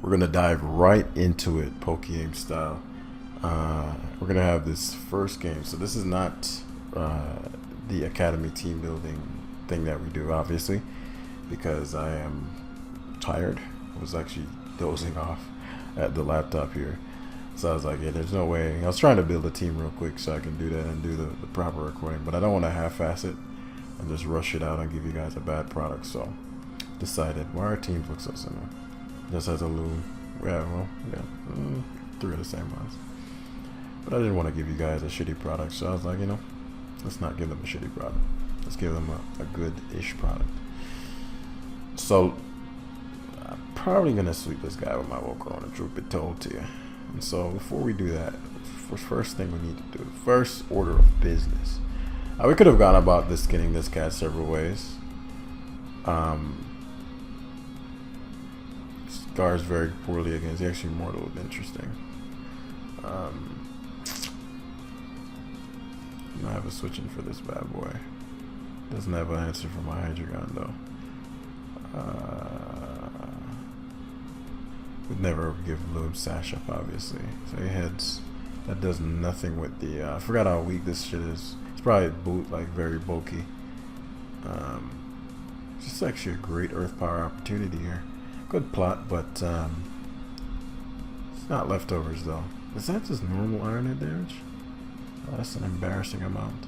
we're gonna dive right into it, Pokegame style. We're gonna have this first game. So this is not the Academy team building thing that we do, obviously, because I am tired. I was actually dozing off at the laptop here. So I was like, yeah, there's no way. I was trying to build a team real quick so I can do that and do the proper recording, but I don't want to half-ass it and just rush it out and give you guys a bad product. So decided, why our teams look so similar? Just as a loom. Yeah, well, yeah, three of the same ones. But I didn't want to give you guys a shitty product, so I was like, you know, let's not give them a shitty product. Let's give them a good-ish product. So I'm probably gonna sweep this guy with my Volcarona, truth be told to you. And so before we do that, first thing we need to do, first order of business. We could have gone about this getting this cat several ways. Scars very poorly against. He's actually mortal. Interesting. I have a switching for this bad boy. Doesn't have an answer for my Hydreigon though. Would never give Loom Sash up, obviously. So he heads. That does nothing with the. I forgot how weak this shit is. It's probably like very bulky. It's just actually a great Earth Power opportunity here. Good plot, but it's not leftovers though. Is that just normal Iron Head damage? Oh, that's an embarrassing amount.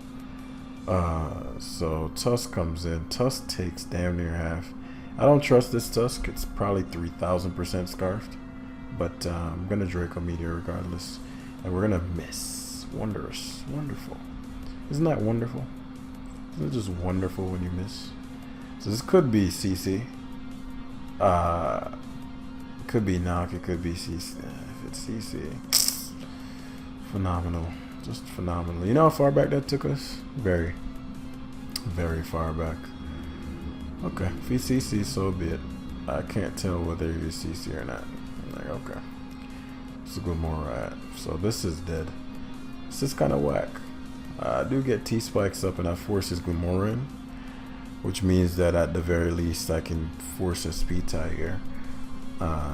So Tusk comes in. Tusk takes damn near half. I don't trust this Tusk. It's probably 3,000% scarfed. But I'm going to Draco Meteor regardless. And we're going to miss. Wondrous. Wonderful. Isn't that wonderful? Isn't it just wonderful when you miss? So this could be CC. Could be knock. It could be CC. If it's CC. Phenomenal. Just phenomenal. You know how far back that took us? Very, very far back. Okay, if he's CC, so be it. I can't tell whether he's CC or not. I'm like, okay. This is good more right. So this is dead. This is kind of whack. I do get T-Spikes up and I force his Glimora in, which means that at the very least I can force a speed tie here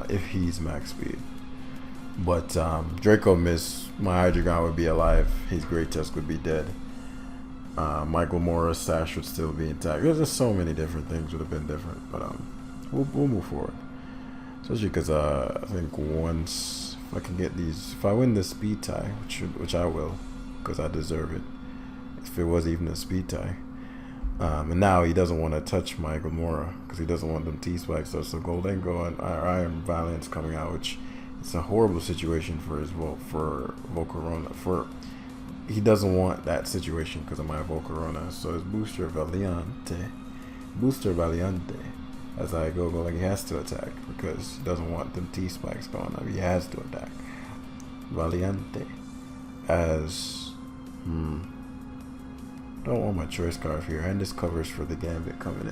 if he's max speed. But Draco miss, my Hydreigon would be alive, his Great Tusk would be dead. My Glimora Sash would still be intact. There's just so many different things would have been different, but we'll move forward. Especially because I think once if I can get these, if I win this speed tie, which I will, because I deserve it. If it was even a speed tie, and now he doesn't want to touch my Glimora because he doesn't want them T-Spikes. So Goldengo and Iron Valiant's coming out, which it's a horrible situation for his Volcarona. He doesn't want that situation because of my Volcarona. So his Booster Valiante, as I go, like he has to attack because he doesn't want them T-Spikes going up. He has to attack. Valiante as don't want my Choice Scarf here, and this covers for the Gambit coming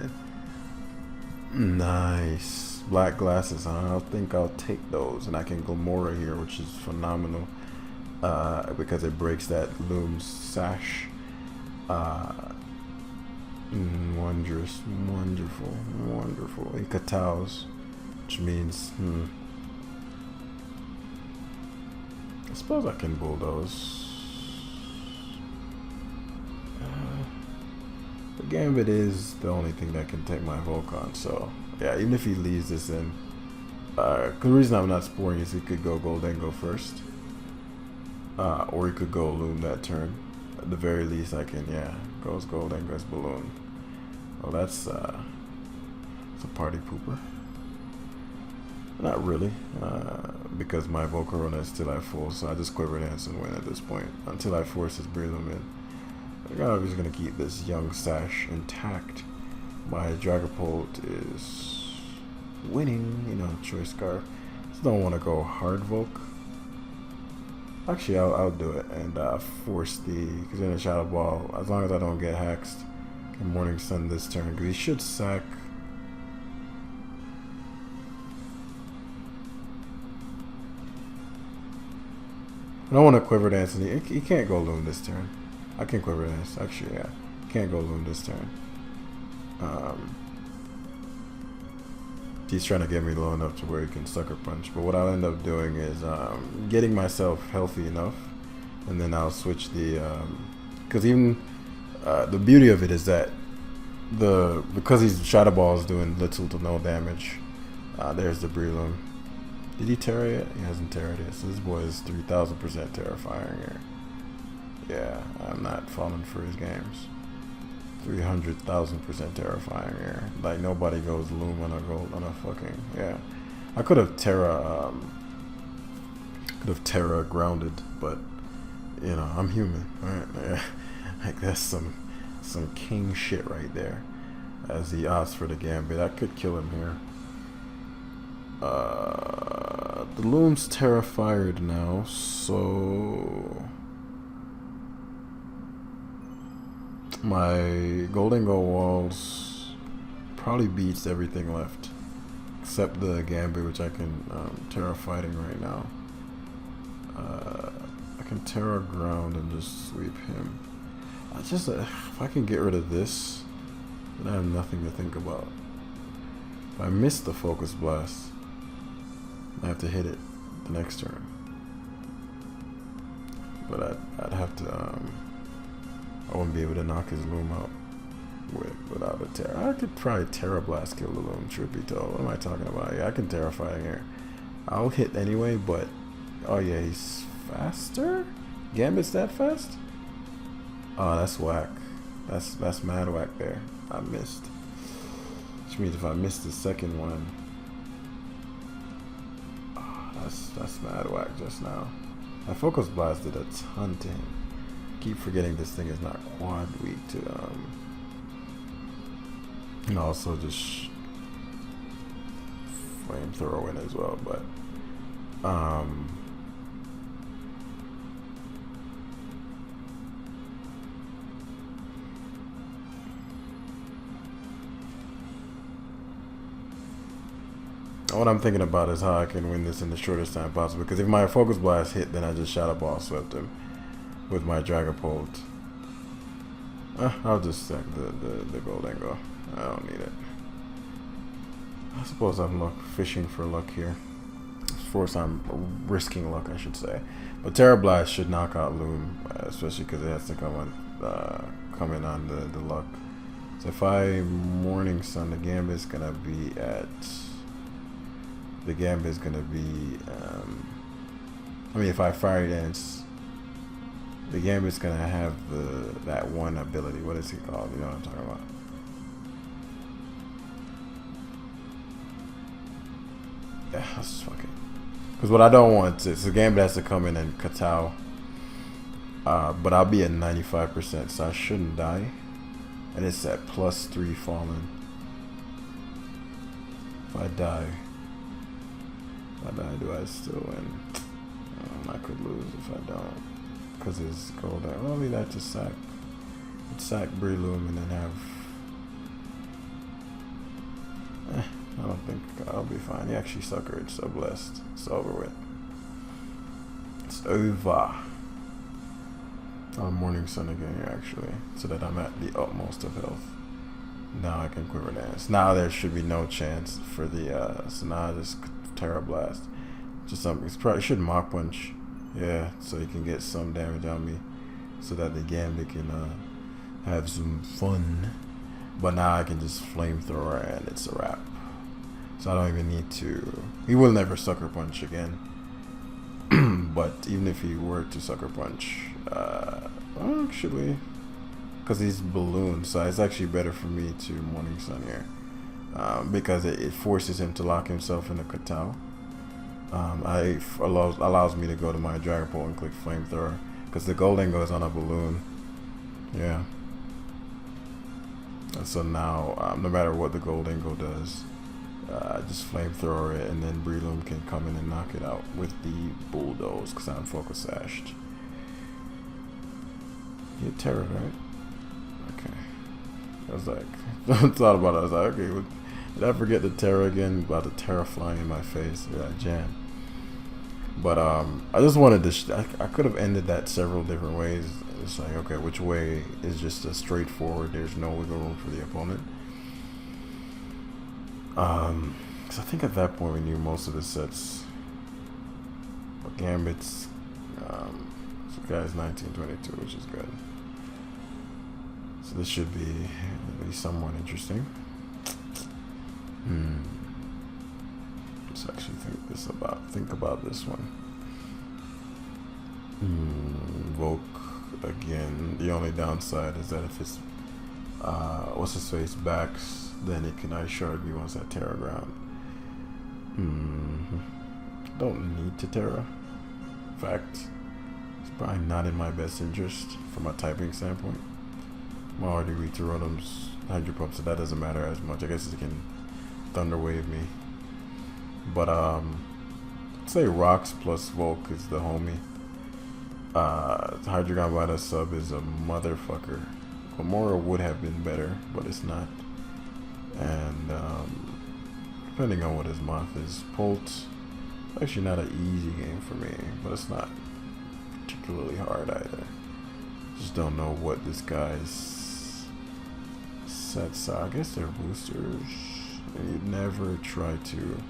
in. Nice. Black glasses, huh? I think I'll take those, and I can Glimora here, which is phenomenal because it breaks that Loom's Sash. Wondrous, wonderful, wonderful. He Kataos, which means I suppose I can bulldoze. The Gambit is the only thing that can take my Volcon, so yeah, even if he leaves this in, the reason I'm not sporing is he could go Goldengo first, or he could go Loom that turn. At the very least, I can, yeah, goes Goldengo's Balloon. Well, that's a party pooper. Not really, because my Volcarona is still at full, so I just Quiver Dance and win at this point until I force his Breloom in. I'm obviously going to keep this young Sash intact. My Dragapult is winning, you know, Choice Scarf. Just don't want to go hard Volk. Actually, I'll do it and force the, because in a Shadow Ball, as long as I don't get hexed, can Morning Sun this turn, because he should sack. I don't want to Quiver Dance, and he can't go Loom this turn. I can Quiver Dance, actually, yeah. Can't go Loom this turn. He's trying to get me low enough to where he can sucker punch. But what I'll end up doing is getting myself healthy enough, and then I'll switch the because even the beauty of it is that because his Shadow Ball is doing little to no damage. There's the Breloom. Did he Terra yet? He hasn't Terra yet. So this boy is 3,000% terrifying here. Yeah, I'm not falling for his games. 300,000% terrifying here. Like nobody goes Loom on a gold on a fucking yeah. I could have Terra grounded, but you know I'm human, right? Yeah. Like that's some king shit right there. As he asks for the Gambit, I could kill him here. The Loom's Terra-fired now, so my Golden Go Walls probably beats everything left, except the Gambit, which I can Terra fighting right now. I can Terra ground and just sweep him. If I can get rid of this, then I have nothing to think about. If I miss the Focus Blast, I have to hit it the next turn. But I'd have to, I wouldn't be able to knock his Loom out without a Terra. I could probably Terra Blast kill the Loom, truth be told. What am I talking about? Yeah, I can Terrify here. I'll hit anyway, but, oh yeah, he's faster? Gambit's that fast? Oh, that's whack. That's mad whack there. I missed. Which means if I missed the second one, that's mad whack just now. I Focus Blast did a ton to him. Keep forgetting this thing is not quad weak to and also just Flamethrower in as well, but what I'm thinking about is how I can win this in the shortest time possible. Because if my Focus Blast hit, then I just Shadow Ball swept him with my Dragapult. I'll just sack the Golden Go. I don't need it. I suppose I'm fishing for luck here. Of course, I'm risking luck, I should say. But Terra Blast should knock out Loom, especially because it has to come in on the luck. So if I Morning Sun, the Gambit's gonna be at. The Gambit's gonna be. I mean, if I Fire Dance, the Gambit's gonna have that one ability. What is he called? You know what I'm talking about? Yeah, let's just fuck it. Because what I don't want is the Gambit has to come in and Katao. But I'll be at 95%, so I shouldn't die. And it's at +3 fallen. If I die, do I still win? I could lose if I don't. Because it's gold. I'll leave that to sack. Let's sack Breloom and then have. I don't think I'll be fine. He actually suckered, so blessed. It's over with. It's over. Morning Sun again here actually, so that I'm at the utmost of health. Now I can Quiver Dance. Now there should be no chance for the so now I just Terra Blast. Just something. It's probably should Mach Punch. Yeah, so he can get some damage on me, so that the Gambit can have some fun. But now I can just Flamethrower and it's a wrap. So I don't even need to. He will never Sucker Punch again. But even if he were to Sucker Punch, actually, because he's Balloon, so it's actually better for me to Morning Sun here, because it forces him to lock himself in a Katao. Allows me to go to my Dragapult and click Flamethrower, because the Golden goes on a Balloon. Yeah. And so now, no matter what the Golden Go does, I just Flamethrower it, and then Breloom can come in and knock it out with the Bulldoze, because I'm Focus Sashed. You Terra, right? Okay. I was like, I thought about it. I was like, okay, did I forget the Terra again? About the Terra flying in my face. Yeah, jam. But I just wanted to. I could have ended that several different ways. It's like, okay, which way is just a straightforward? There's no wiggle room for the opponent. Because I think at that point we knew most of the sets. But Gambit's, so guy's 1922, which is good. So this should be at least somewhat interesting. Let's actually think about this one. Volk again. The only downside is that if it's what's his face backs, then it can ice shard me once that Terra ground. Don't need to Terra. In fact, it's probably not in my best interest from a typing standpoint. I'm already weak to Rotom's Hydro Pump, so that doesn't matter as much. I guess it can Thunder Wave me. But I'd say Rocks plus Volk is the homie. Hydreigon by the sub is a motherfucker. Gamora would have been better, but it's not. And depending on what his month is, Polt, actually not an easy game for me, but it's not particularly hard either. Just don't know what this guy's sets are. I guess they're boosters, and you'd never try to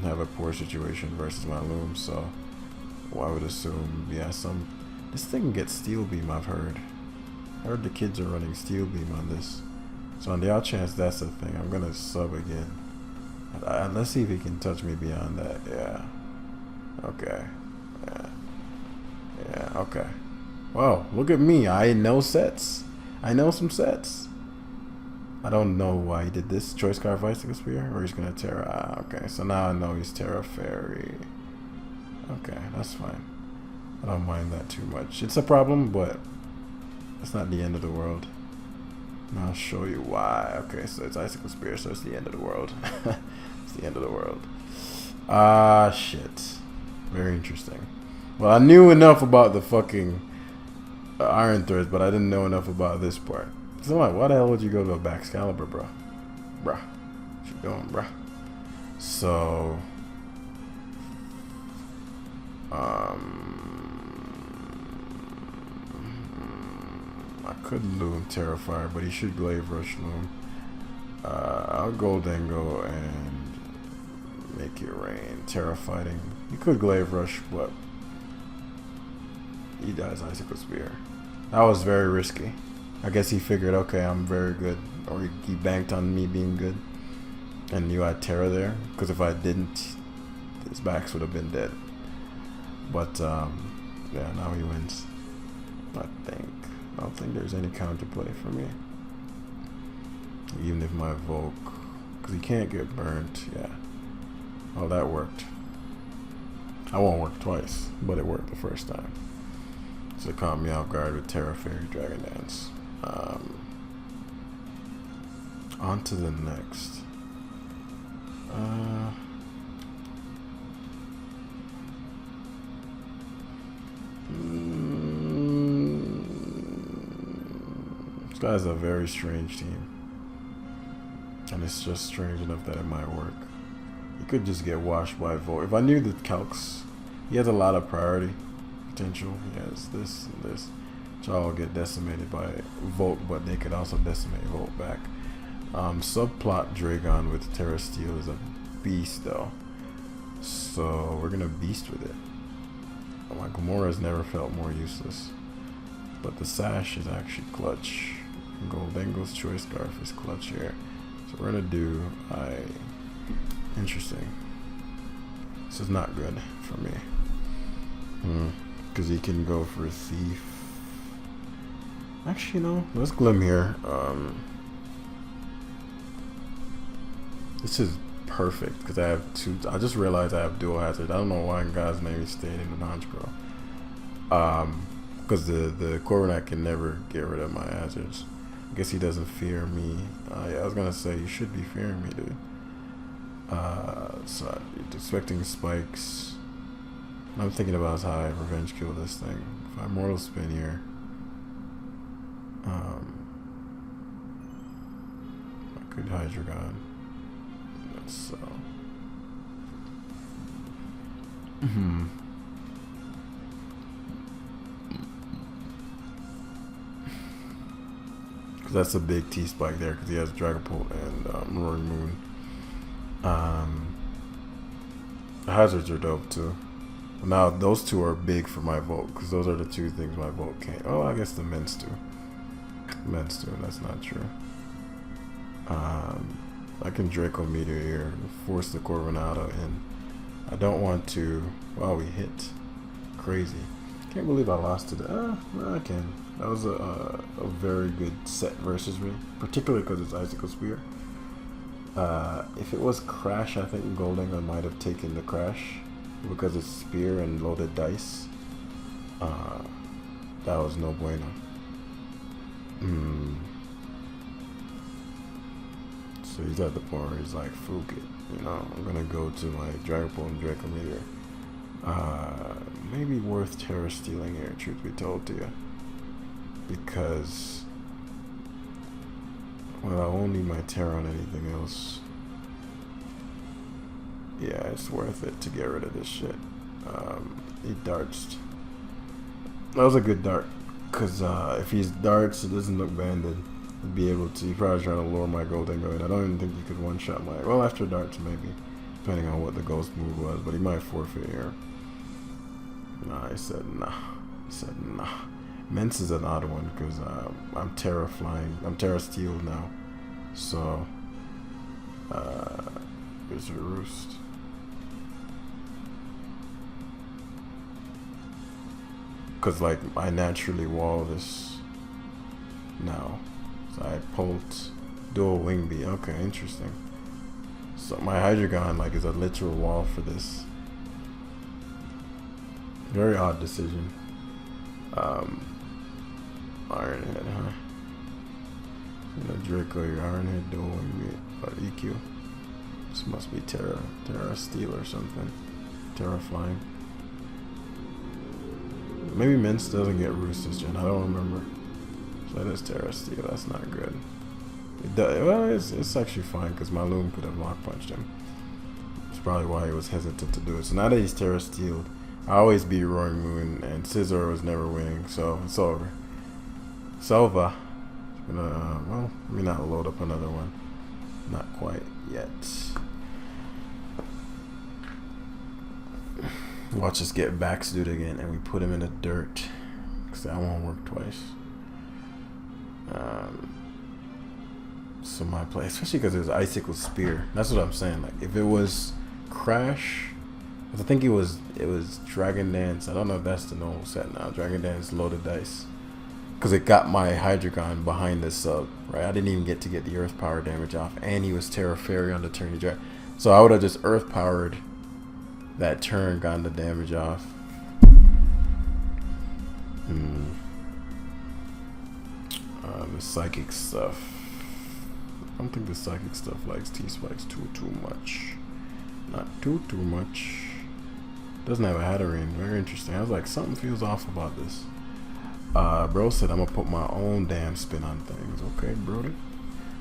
have a poor situation versus my Loom, so I would assume, yeah, this thing can get Steel Beam, I've heard. I heard the kids are running Steel Beam on this. So on the odd chance that's the thing, I'm gonna sub again. Let's see if he can touch me beyond that. Yeah. Okay. Yeah, okay. Wow, look at me. I know sets. I know some sets. I don't know why he did this. Choice card Bicycle Spear, or he's gonna Terra. Okay, so now I know he's Terra Fairy. Okay, that's fine. I don't mind that too much. It's a problem, but it's not the end of the world. And I'll show you why. Okay, so it's Icicle Spear, so it's the end of the world. It's the end of the world. Ah, shit. Very interesting. Well, I knew enough about the fucking Iron Threads, but I didn't know enough about this part. So I'm like, why the hell would you go to a back Excalibur, bro? Bruh. What you going, bruh? So... I could Loom Terrifier, but he should Glaive Rush Loom. I'll Goldengo and make it rain. Terra Fighting. You could Glaive Rush, but he dies Icicle Spear. That was very risky. I guess he figured, okay, I'm very good, or he banked on me being good, and knew I had Terra there. Because if I didn't, his backs would have been dead. But yeah, now he wins. I don't think there's any counterplay for me. Even if my Volk, because he can't get burnt. Yeah. Oh, that worked. I won't work twice, but it worked the first time. So it caught me off guard with Terra Fairy Dragon Dance. On to the next. This guy's a very strange team. And it's just strange enough that it might work. He could just get washed by Volt. If I knew the calcs, he has a lot of priority potential. He has this and this, which all get decimated by Volt, but they could also decimate Volt back. Subplot Dragon with Terra Steel is a beast though. So we're gonna beast with it. My Gamora's never felt more useless. But the Sash is actually clutch. Goldengo's Choice Scarf is clutch here. So we're gonna do interesting. This is not good for me. Because he can go for a Thief. Actually, no. Let's Glim here. This is perfect because I have two. I just realized I have dual hazard. I don't know why in God's name he stayed in the non-pro. Because the Corviknight can never get rid of my hazards. I guess he doesn't fear me. Yeah, I was gonna say you should be fearing me, dude. So expecting spikes. I'm thinking about how I revenge kill this thing. If I Mortal Spin here, I could Hydreigon. So. Because that's a big T-Spike there because he has Dragapult and Roaring Moon. The hazards are dope too. Now those two are big for my vote because those are the two things my vote can't. Oh, I guess the men's too. Men's too. That's not true. I can Draco Meteor here, force the Corvinado in. I don't want to. Wow, we hit. Crazy. Can't believe I lost to the. No, I can. That was a very good set versus me, particularly because it's Icicle Spear. If it was Crash, I think Goldingo might have taken the Crash because it's Spear and loaded dice. That was no bueno. So he's at the point where he's like, "Fuck it, you know, I'm gonna go to my Dragapult and Draco Meteor." Maybe worth Terra stealing here, truth be told to you, because well, I won't need my Terra on anything else. Yeah, it's worth it to get rid of this shit. He darts. That was a good dart, cause if he's darts, it doesn't look banded. He'd be able to. He's probably trying to lure my Goldingo in. I don't even think he could one shot my. Well, after darts maybe, depending on what the ghost move was, but he might forfeit here. Nah, he said nah. He said nah. Mence is an odd one because I'm Terra flying. I'm Terra Steel now, so here's a Roost. Because like I naturally wall this now, so I Pult dual wing beat. Okay, interesting. So my Hydreigon like is a literal wall for this. Very odd decision. Ironhead, huh? You know, Draco, your Ironhead dual wing beat. EQ. This must be Terra Steel or something. Terra flying. Maybe Mince doesn't get Roost this gen. I don't remember. So that is Terra Steel. That's not good. It does, well, it's actually fine because my Loom could have lock punched him. That's probably why he was hesitant to do it. So now that he's Terra Steeled, I always beat Roaring Moon, and Scizor was never winning, so it's over. It's over. Well, let me not load up another one. Not quite yet. Watch us get backstewed again, and we put him in the dirt. Because that won't work twice. So my play, especially because it was Icicle Spear. That's what I'm saying. Like, if it was Crash, I think it was Dragon Dance. I don't know if that's the normal set now. Dragon Dance loaded dice. Because it got my Hydreigon behind the sub, right? I didn't even get to get the Earth Power damage off. And he was Terra Fairy on the turn he dragged. So I would have just Earth Powered that turn, gotten the damage off. The Psychic stuff. I don't think the Psychic stuff likes T-Spikes too much. Not too much. Doesn't have a Hatterene. Very interesting. I was like, something feels off about this. Bro said I'm gonna put my own damn spin on things. Okay, brody.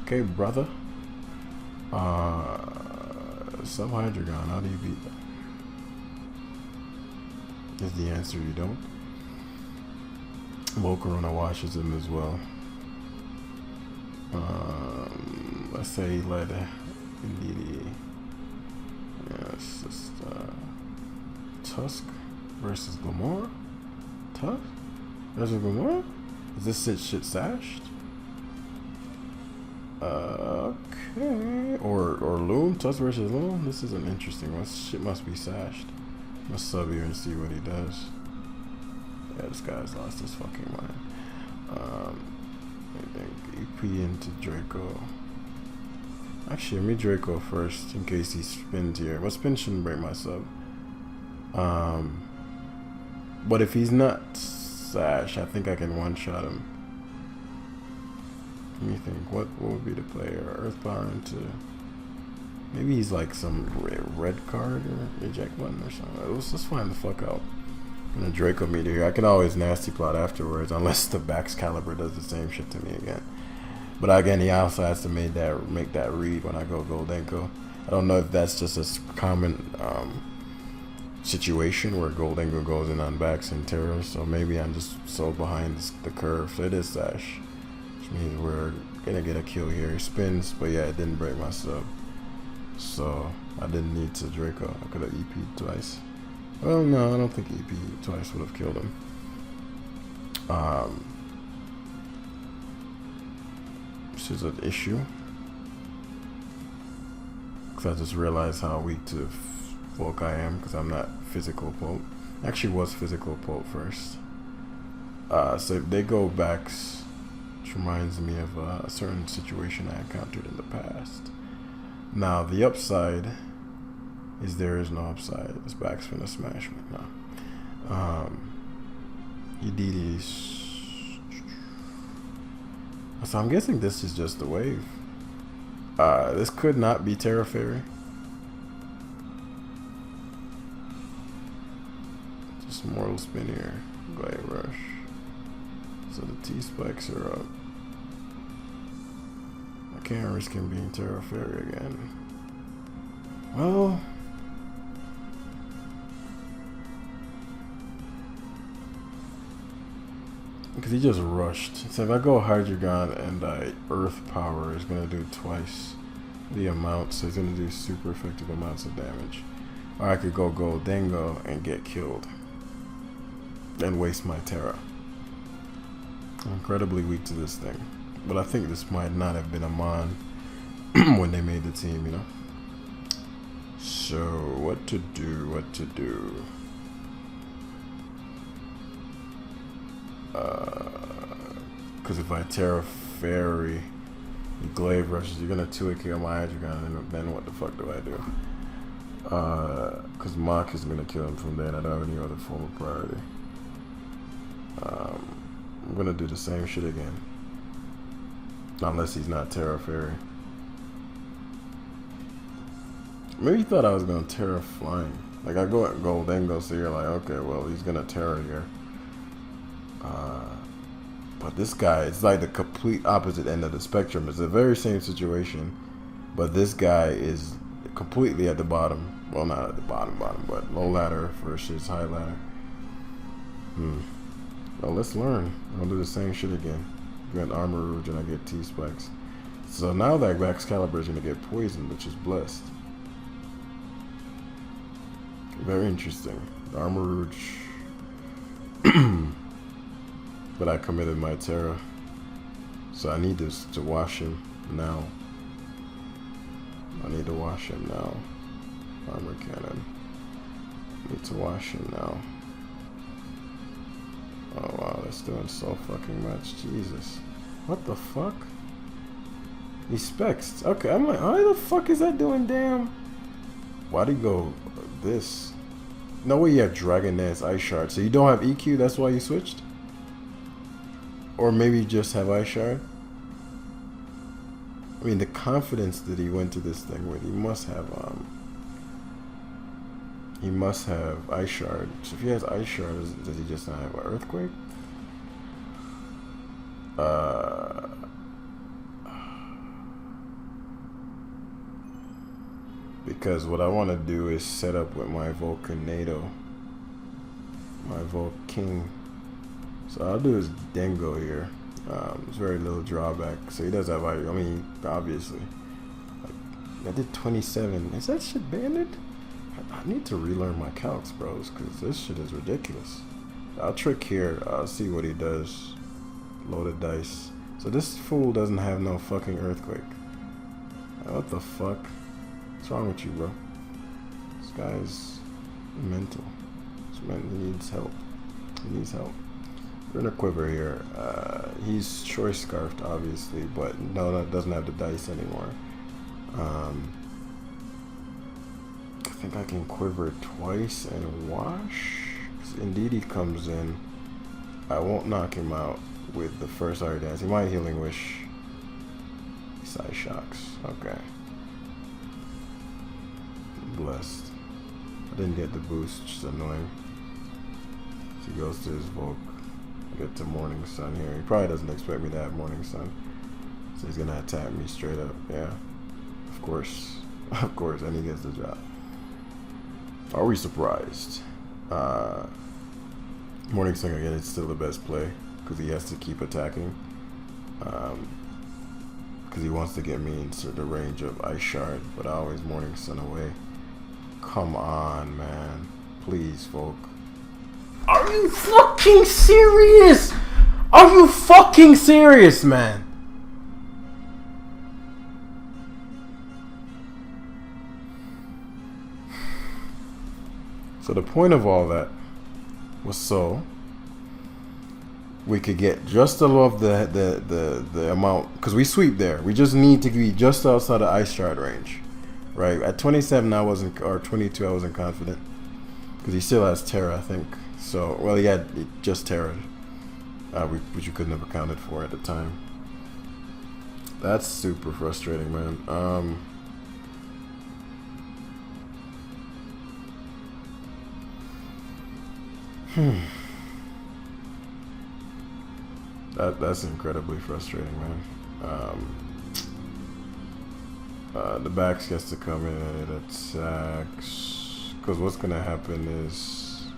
Okay, brother. Sub Hydreigon, how do you beat that? Is the answer you don't? Volcarona washes him as well. Let's say he led Indeedee. Yeah, it's just Tusk versus Glamora? Tusk versus Glamora? Is this shit sashed? Okay. Or Loom? Tusk versus Loom? This is an interesting one. Shit must be sashed. Let's sub here and see what he does. Yeah, this guy's lost his fucking mind. I think EP into Draco. Actually, let me Draco first in case he spins here. What spin shouldn't break my sub? But if he's not sash, I think I can one-shot him. Let me think. What would be the player? Earth Power into... Maybe he's like some red card or eject button or something. Let's just find the fuck out. I'm gonna Draco Meteor here. I can always nasty plot afterwards unless the Excalibur does the same shit to me again. But again, he also has to make that read when I go Goldingo. I don't know if that's just a common situation where Goldingo goes in on backs and terrors. So maybe I'm just so behind the curve. So it is sash, which means we're gonna get a kill here. He spins, but yeah, it didn't break my sub. So I didn't need to Draco. I could have EP'd twice. Well, no, I don't think EP twice would have killed him. This is an issue. Because I just realized how weak to Volk I am, because I'm not physical Polt. Actually was physical Polt first. So if they go backs, which reminds me of a certain situation I encountered in the past. Now the upside is there is no upside. This back's finna smash me now. EDD's. So I'm guessing this is just the wave. This could not be Terra Fairy. Just Mortal Spin here. Glade Rush. So the T-Spikes are up. I can't risk him being Terra Fairy again. Well, because he just rushed. So if I go Hydreigon and I Earth Power, it's going to do twice the amount. So it's going to do super effective amounts of damage. Or I could go Goldengo and get killed. And waste my Terra. I'm incredibly weak to this thing. But I think this might not have been a Mon when they made the team, you know? So, what to do, what to do? Because if I Terra Fairy, you Glaive Rushes, you're going to 2-hit kill my Hydreigon, and then what the fuck do I do? Because Mach is going to kill him from there, and I don't have any other form of priority. I'm going to do the same shit again. Unless he's not Terra Fairy. Maybe he thought I was going to Terra Flying. Like, I go at Goldengo, so you're like, okay, well, he's going to Terra here. But this guy, it's like the complete opposite end of the spectrum. It's the very same situation, but this guy is completely at the bottom. Well, not at the bottom, but low ladder versus high ladder. Well, let's learn. I'll do the same shit again. Get Armor Rouge and I get T-Spikes. So now that Excalibur is going to get poisoned, which is blessed. Very interesting. The Armor Rouge. But I committed my Terra. So I need this to wash him now. I need to wash him now. Armor Cannon. Need to wash him now. Oh wow, that's doing so fucking much. Jesus. What the fuck? He specs. Okay, I'm like, how the fuck is that doing? Damn. Why'd he go this? No way you have Dragon Dance Ice Shard. So you don't have EQ, that's why you switched? Or maybe you just have Ice Shard? I mean, the confidence that he went to this thing with, he must have Ice Shard. So if he has Ice Shard, does he just not have an Earthquake? Because what I want to do is set up with my Volcanado. My Volking. So I'll do his Dengo here. There's very little drawback. So he does have, I mean, obviously. I did 27. Is that shit banded? I need to relearn my calcs, bros, because this shit is ridiculous. I'll trick here. I'll see what he does. Loaded dice. So this fool doesn't have no fucking Earthquake. What the fuck? What's wrong with you, bro? This guy's mental. He needs help. He needs help. We're in a quiver here. He's Choice Scarfed, obviously, but no, that doesn't have the dice anymore. I think I can quiver twice and wash. Indeed, he comes in. I won't knock him out with the first Iron Dance. He might Healing Wish. Side Shocks. Okay. Blessed. I didn't get the boost, which is annoying. So he goes to his Volk. Get to Morning Sun here. He probably doesn't expect me to have Morning Sun. So he's gonna attack me straight up. Yeah. Of course. Of course. And he gets the job. Are we surprised? Morning Sun again is still the best play because he has to keep attacking. Because because he wants to get me into the range of Ice Shard, but I always Morning Sun away. Come on, man. Please, folk. Are you fucking serious? Are you fucking serious, man? So the point of all that was so we could get just above the amount, because we sweep there. We just need to be just outside the Ice Shard range, right? At 27, I wasn't, or 22, I wasn't confident, because he still has Terra, I think. So, well, he had just Terra, which you couldn't have accounted for at the time. That's super frustrating, man. That's incredibly frustrating, man. The Bax gets to come in and it attacks, because what's gonna happen is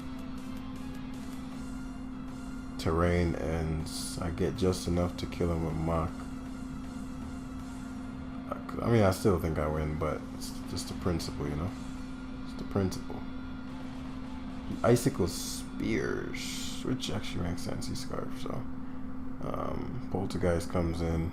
terrain ends. I get just enough to kill him with Mach. I mean, I still think I win, but it's just the principle, you know? It's the principle. Icicle Spears, which actually makes sense. He's Scarf, so Poltergeist comes in,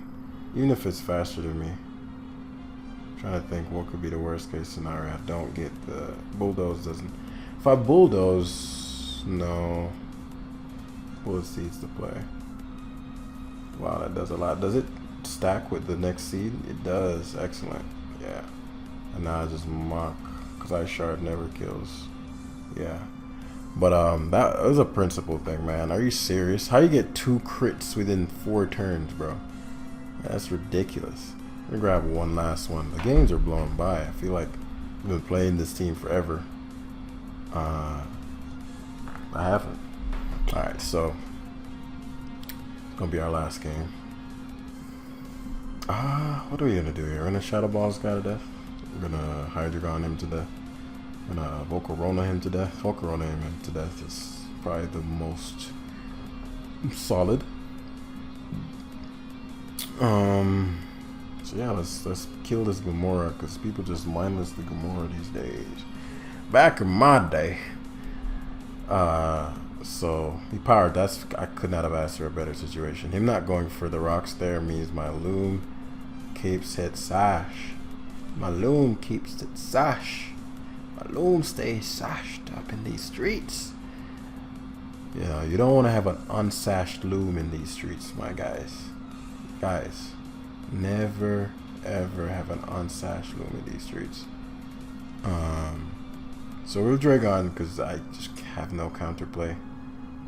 even if it's faster than me. I'm trying to think what could be the worst case scenario. I don't get the Bulldoze. Doesn't. If I Bulldoze, no. Bullet Seeds to play. Wow, that does a lot. Does it stack with the next seed? It does. Excellent. Yeah. And now I just Mock, because Ice Shard never kills. Yeah. But that was a principle thing, man. Are you serious? How you get 2 crits within 4 turns, bro? That's ridiculous. I'm gonna grab one last one. The games are blowing by. I feel like I've been playing this team forever. I haven't. Alright, so it's gonna be our last game. What are we gonna do here? We're gonna Shadow Ball this guy to death. We're gonna Hydreigon him to death. I'm gonna Volcarona him to death. Volcarona him to death is probably the most solid. So yeah, let's kill this Gamora, because people just mindless the Gamora these days. Back in my day, so he powered. I could not have asked for a better situation. Him not going for the rocks there means my Loom keeps its sash. My Loom keeps its sash. My Loom stays sashed up in these streets. You know, you don't want to have an unsashed Loom in these streets, my guys. Guys, never ever have an unsashed Loom in these streets. So we'll Dragon, because I just have no counterplay.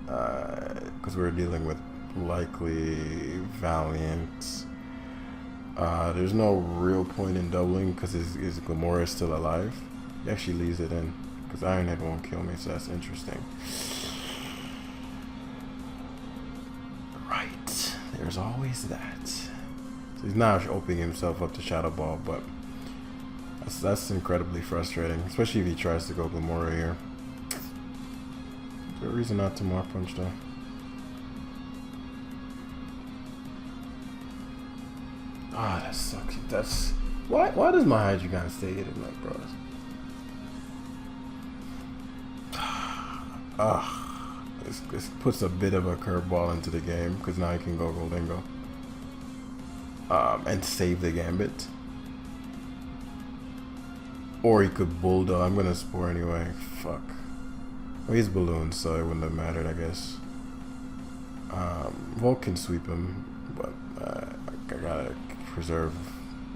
Because we're dealing with likely Valiant. There's no real point in doubling, because his Gamora is still alive. He actually leaves it in, because Ironhead won't kill me, so that's interesting. Right, there's always that. So he's now opening himself up to Shadow Ball, but that's incredibly frustrating, especially if he tries to go Gamora here. There's a reason not to Mach Punch though. That sucks. That's why does my Hydreigon stay hidden like bros? This puts a bit of a curveball into the game, because now he can go Goldingo and save the Gambit, or he could Bulldoze. I'm gonna Spore anyway. Fuck. Well, he's Balloon, so it wouldn't have mattered, I guess. Volt can sweep him, but I gotta preserve.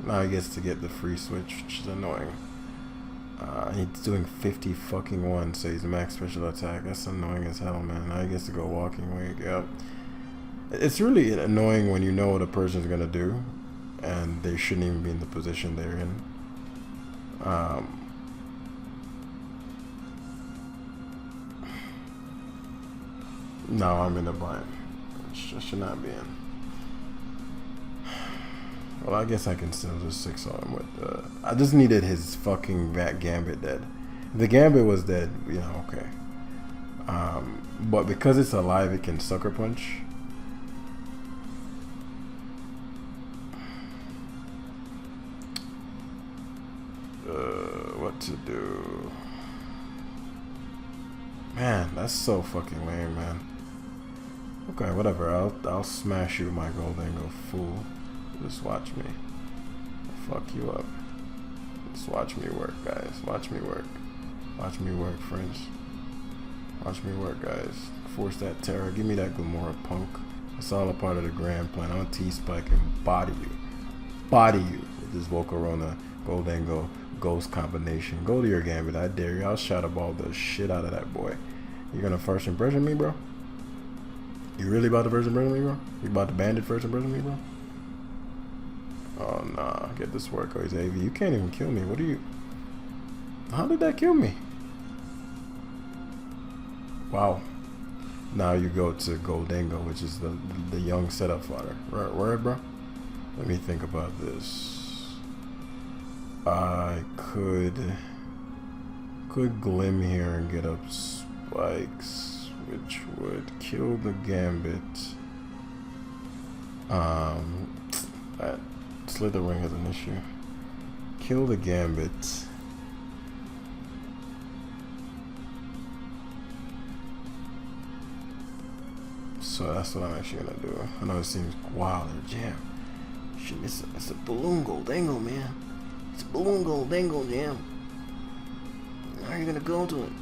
Now he gets to get the free switch, which is annoying. He's doing 50 fucking 1, so he's max special attack. That's annoying as hell, man. Now he gets to go Walking Wing. Yep. It's really annoying when you know what a person's gonna do, and they shouldn't even be in the position they're in. No, I'm in a bind. I should not be in. Well, I guess I can still just 6 on him with I just needed his fucking Gambit dead. If the Gambit was dead, you know, okay. But because it's alive, it can Sucker Punch. to do. Man, that's so fucking lame, man. Okay, whatever. I'll smash you, my Goldengo fool. Just watch me. I'll fuck you up. Just watch me work, guys. Watch me work. Watch me work, friends. Watch me work, guys. Force that terror. Give me that Gamora, punk. It's all a part of the grand plan. I'm T-Spike and body you. Body you with this Volcarona Goldengo Ghost combination. Go to your Gambit. I dare you. I'll shadow ball the shit out of that boy. You gonna first impression me, bro? You really about to first impression me, bro? You about to bandit first impression me, bro? Oh, nah. Get this work. Oh, he's AV. You can't even kill me. What are you... How did that kill me? Wow. Now you go to Goldengo, which is the young setup fodder. Where, bro? Let me think about this. I could Glim here and get up spikes, which would kill the Gambit. That Slitherwing has an issue. Kill the Gambit. So that's what I'm actually gonna do. I know it seems wild or jam. Shit, it's a balloon Goldengo, man. It's a balloon Goldengo, jam. How are you gonna go to it?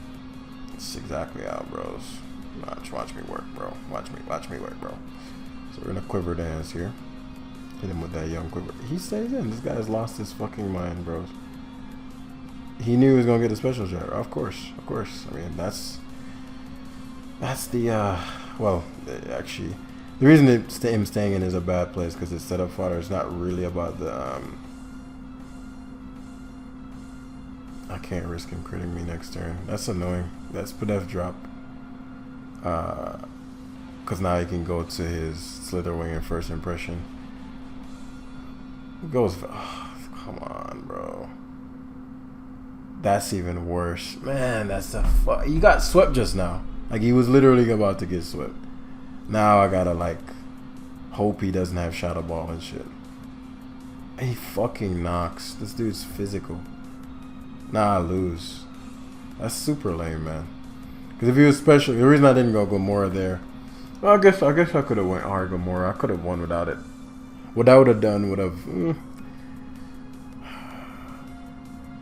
That's exactly how, bros. Watch me work, bro. Watch me work, bro. So we're gonna quiver dance here. Hit him with that young quiver. He stays in. This guy's lost his fucking mind, bros. He knew he was gonna get a special shot. Of course. I mean, that's the well, actually, the reason him staying in is a bad place because his setup fodder is not really about the I can't risk him critting me next turn. That's annoying. That's Pedef drop. Because now he can go to his Slitherwing in first impression. He goes. Oh, come on, bro. That's even worse. Man, that's the fuck. You got swept just now. Like, he was literally about to get swept. Now I gotta, like, hope he doesn't have Shadow Ball and shit. He fucking knocks. This dude's physical. Nah, I lose. That's super lame, man. Because if he was special, the reason I didn't go Gamora there, well, I guess I could have went hard Gamora. I could have won without it. What I would have done would have...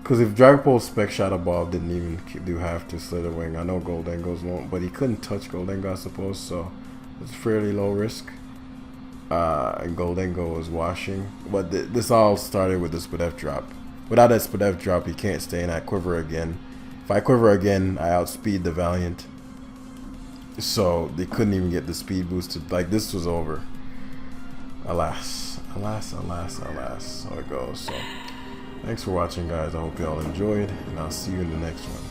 Because if Dragapult Spec Shadow Ball didn't even do half to Slitherwing, I know Goldengos won't, but he couldn't touch Goldengo, I suppose, so it's fairly low risk. And Goldengo was washing. But this all started with the Spadef drop. Without that Spadef drop, he can't stay in that quiver again. If I quiver again, I outspeed the Valiant. So they couldn't even get the speed boost. Like, this was over. Alas. So it goes. So thanks for watching, guys. I hope y'all enjoyed, and I'll see you in the next one.